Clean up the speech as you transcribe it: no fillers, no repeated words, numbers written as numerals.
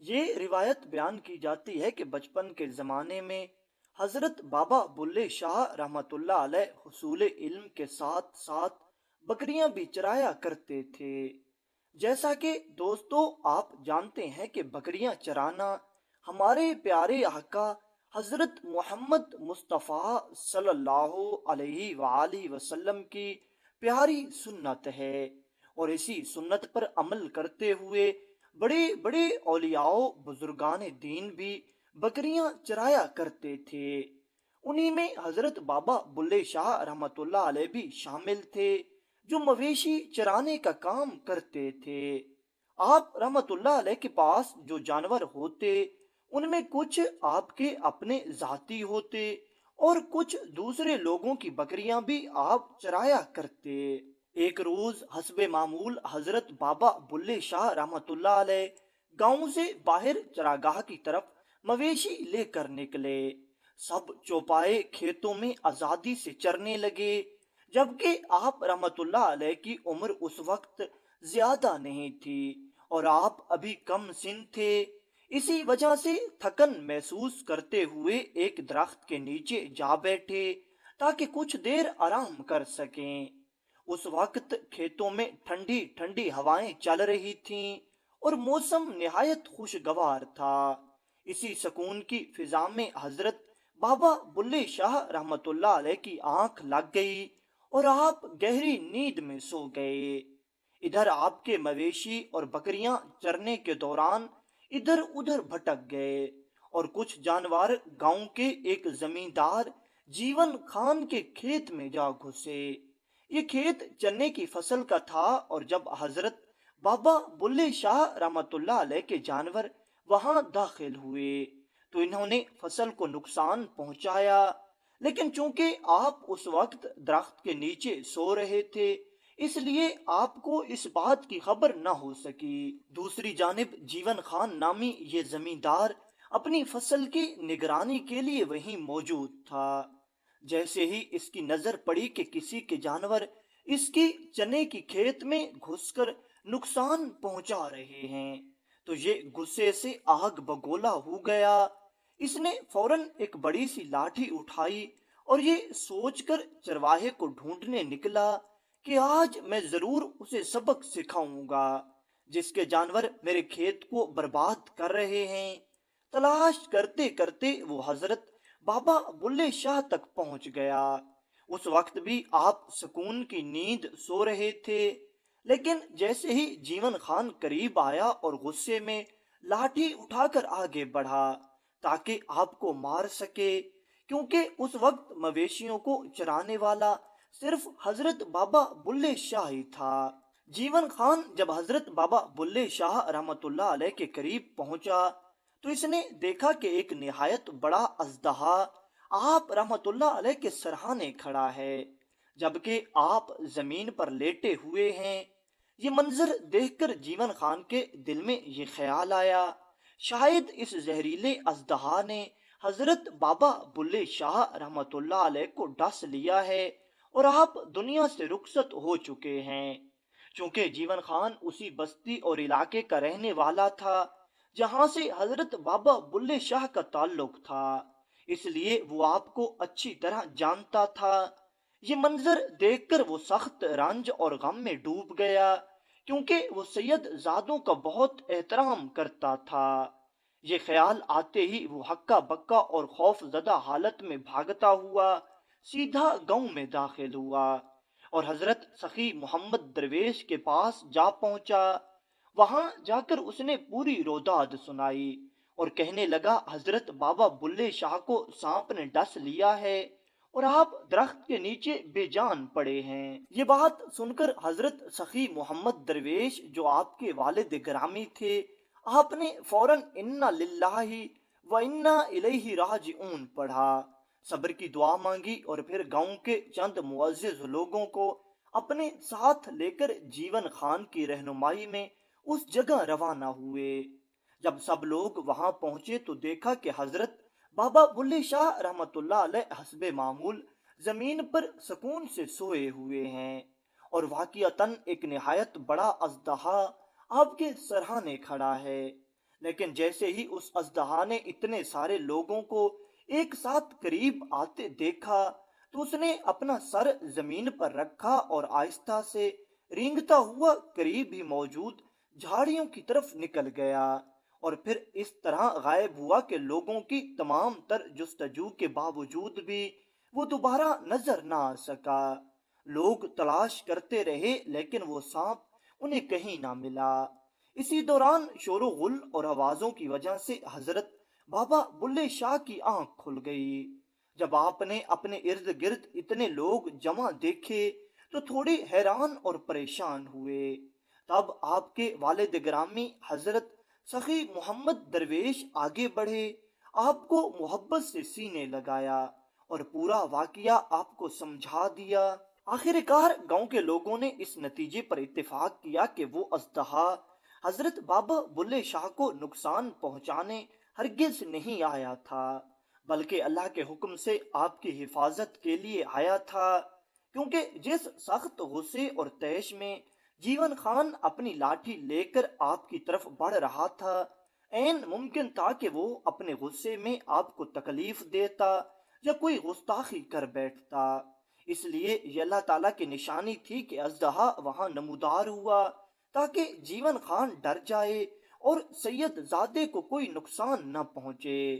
یہ روایت بیان کی جاتی ہے کہ بچپن کے زمانے میں حضرت بابا بلے شاہ رحمت اللہ علیہ حصول علم کے ساتھ ساتھ بکریاں بھی چرایا کرتے تھے۔ جیسا کہ دوستو آپ جانتے ہیں کہ بکریاں چرانا ہمارے پیارے آقا حضرت محمد مصطفیٰ صلی اللہ علیہ وآلہ وسلم کی پیاری سنت ہے، اور اسی سنت پر عمل کرتے ہوئے بڑے بڑے اولیاء بزرگان دین بھی بکریاں چرایا کرتے تھے۔ انہی میں حضرت بابا بلے شاہ رحمت اللہ علیہ بھی شامل تھے، جو مویشی چرانے کا کام کرتے تھے۔ آپ رحمت اللہ علیہ کے پاس جو جانور ہوتے ان میں کچھ آپ کے اپنے ذاتی ہوتے اور کچھ دوسرے لوگوں کی بکریاں بھی آپ چرایا کرتے۔ ایک روز حسب معمول حضرت بابا بلے شاہ رحمت اللہ علیہ گاؤں سے باہر چراگاہ کی طرف مویشی لے کر نکلے۔ سب چوپائے کھیتوں میں آزادی سے چرنے لگے، جبکہ آپ رحمت اللہ علیہ کی عمر اس وقت زیادہ نہیں تھی اور آپ ابھی کم سن تھے۔ اسی وجہ سے تھکن محسوس کرتے ہوئے ایک درخت کے نیچے جا بیٹھے تاکہ کچھ دیر آرام کر سکیں۔ اس وقت کھیتوں میں ٹھنڈی ٹھنڈی ہوائیں چل رہی تھیں اور موسم نہایت خوشگوار تھا۔ اسی سکون کی فضا میں حضرت بابا بلے شاہ رحمت اللہ علیہ کی آنکھ لگ گئی اور آپ گہری نیند میں سو گئے۔ ادھر آپ کے مویشی اور بکریاں چرنے کے دوران ادھر ادھر بھٹک گئے اور کچھ جانور گاؤں کے ایک زمیندار جیون خان کے کھیت میں جا گھسے۔ یہ کھیت چنے کی فصل کا تھا، اور جب حضرت بابا بلے شاہ رحمت اللہ علیہ کے جانور وہاں داخل ہوئے تو انہوں نے فصل کو نقصان پہنچایا، لیکن چونکہ آپ اس وقت درخت کے نیچے سو رہے تھے اس لیے آپ کو اس بات کی خبر نہ ہو سکی۔ دوسری جانب جیون خان نامی یہ زمیندار اپنی فصل کی نگرانی کے لیے وہیں موجود تھا۔ جیسے ہی اس کی نظر پڑی کہ کسی کے جانور اس کی چنے کی کھیت میں گھس کر نقصان پہنچا رہے ہیں تو یہ غصے سے آگ بگولا ہو گیا۔ اس نے فوراً ایک بڑی سی لاٹھی اٹھائی اور یہ سوچ کر چرواہے کو ڈھونڈنے نکلا کہ آج میں ضرور اسے سبق سکھاؤں گا جس کے جانور میرے کھیت کو برباد کر رہے ہیں۔ تلاش کرتے کرتے وہ حضرت بابا بلے شاہ تک پہنچ گیا۔ اس وقت بھی آپ سکون کی نیند سو رہے تھے، لیکن جیسے ہی جیون خان قریب آیا اور غصے میں لاٹھی اٹھا کر آگے بڑھا تاکہ آپ کو مار سکے، کیونکہ اس وقت مویشیوں کو چرانے والا صرف حضرت بابا بلے شاہ ہی تھا۔ جیون خان جب حضرت بابا بلے شاہ رحمت اللہ علیہ کے قریب پہنچا تو اس نے دیکھا کہ ایک نہایت بڑا اژدہا آپ رحمت اللہ علیہ کے سرہانے کھڑا ہے، جبکہ آپ زمین پر لیٹے ہوئے ہیں۔ یہ منظر دیکھ کر جیون خان کے دل میں یہ خیال آیا، شاید اس زہریلے اژدہا نے حضرت بابا بلے شاہ رحمت اللہ علیہ کو ڈس لیا ہے اور آپ دنیا سے رخصت ہو چکے ہیں۔ چونکہ جیون خان اسی بستی اور علاقے کا رہنے والا تھا جہاں سے حضرت بابا بلے شاہ کا تعلق تھا، اس لیے وہ آپ کو اچھی طرح جانتا تھا۔ یہ منظر دیکھ کر وہ سخت رنج اور غم میں ڈوب گیا، کیونکہ وہ سید زادوں کا بہت احترام کرتا تھا۔ یہ خیال آتے ہی وہ ہکا بکا اور خوف زدہ حالت میں بھاگتا ہوا سیدھا گاؤں میں داخل ہوا اور حضرت سخی محمد درویش کے پاس جا پہنچا۔ وہاں جا کر اس نے پوری روداد سنائی اور کہنے لگا، حضرت بابا بلے شاہ کو سانپ نے ڈس لیا ہے اور آپ درخت کے نیچے بے جان پڑے ہیں۔ یہ بات سن کر حضرت سخی محمد درویش جو آپ کے والد گرامی تھے، آپ نے فوراً انا للہ و انا الیہ راجعون پڑھا، صبر کی دعا مانگی اور پھر گاؤں کے چند معزز لوگوں کو اپنے ساتھ لے کر جیون خان کی رہنمائی میں اس جگہ روانہ ہوئے۔ جب سب لوگ وہاں پہنچے تو دیکھا کہ حضرت بابا بلے شاہ رحمت اللہ علیہ حسب معمول زمین پر سکون سے سوئے ہوئے ہیں اور واقعتاً ایک نہایت بڑا اژدہا آپ کے سرہانے کھڑا ہے۔ لیکن جیسے ہی اس اژدہا نے اتنے سارے لوگوں کو ایک ساتھ قریب آتے دیکھا تو اس نے اپنا سر زمین پر رکھا اور آہستہ سے رینگتا ہوا قریب ہی موجود جھاڑیوں کی طرف نکل گیا، اور پھر اس طرح غائب ہوا کہ لوگوں کی تمام تر جستجو کے باوجود بھی وہ دوبارہ نظر نہ آ سکا۔ لوگ تلاش کرتے رہے لیکن وہ سانپ انہیں کہیں نہ ملا۔ اسی دوران شور و غل اور آوازوں کی وجہ سے حضرت بابا بلے شاہ کی آنکھ کھل گئی۔ جب آپ نے اپنے ارد گرد اتنے لوگ جمع دیکھے تو تھوڑے حیران اور پریشان ہوئے۔ تب آپ کے والد گرامی حضرت سخی محمد درویش آگے بڑھے، آپ کو محبت سے سینے لگایا اور پورا واقعہ آپ کو سمجھا دیا۔ آخر کار گاؤں کے لوگوں نے اس نتیجے پر اتفاق کیا کہ وہ اژدہا حضرت بابا بلے شاہ کو نقصان پہنچانے ہرگز نہیں آیا تھا، بلکہ اللہ کے حکم سے آپ کی حفاظت کے لیے آیا تھا، کیونکہ جس سخت غصے اور طیش میں جیون خان اپنی لاٹھی لے کر آپ کی طرف بڑھ رہا تھا، عین ممکن تھا کہ وہ اپنے غصے میں آپ کو تکلیف دیتا یا کوئی گستاخی کر بیٹھتا۔ اس لیے یہ اللہ تعالیٰ کی نشانی تھی کہ اژدہا وہاں نمودار ہوا تاکہ جیون خان ڈر جائے اور سید زادے کو کوئی نقصان نہ پہنچے۔